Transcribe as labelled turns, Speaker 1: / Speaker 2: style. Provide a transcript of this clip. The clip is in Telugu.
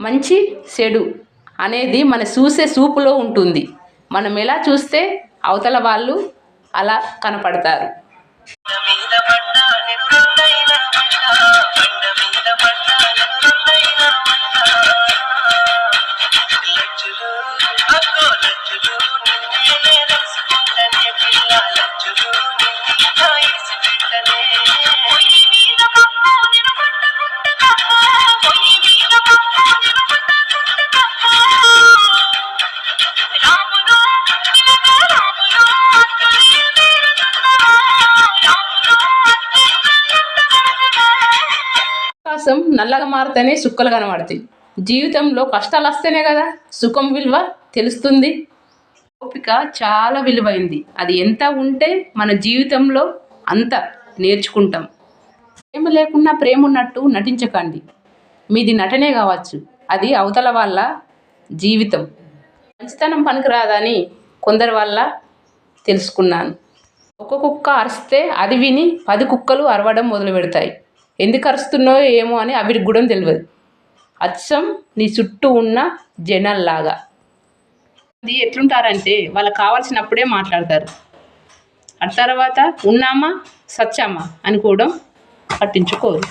Speaker 1: మంచి చెడు అనేది మన చూసే చూపులో ఉంటుంది. మనం ఎలా చూస్తే అవతల వాళ్ళు అలా కనపడతారు. ఆకాశం నల్లగా మారితేనే చుక్కలు కనబడతాయి. జీవితంలో కష్టాలు వస్తేనే కదా సుఖం విలువ తెలుస్తుంది. ఓపిక చాలా విలువైంది. అది ఎంత ఉంటే మన జీవితంలో అంత నేర్చుకుంటాం. ప్రేమ లేకున్నా ప్రేమ ఉన్నట్టు నటించకండి. మీది నటనే కావచ్చు, అది అవతల వాళ్ళ జీవితం. మంచితనం పనికిరాదని కొందరి వల్ల తెలుసుకున్నాను. ఒక కుక్క అరిస్తే అది విని 10 కుక్కలు అరవడం మొదలు పెడతాయి. ఎందుకు అరుస్తున్నాయో ఏమో అని అవిటికి కూడా తెలియదు. అచ్చం నీ చుట్టూ ఉన్న జనాల్లాగా. అది ఎట్లుంటారంటే వాళ్ళకి కావాల్సినప్పుడే మాట్లాడతారు. ఆ తర్వాత ఉన్నామా సచ్చామా అనుకోవడం పట్టించుకోరు.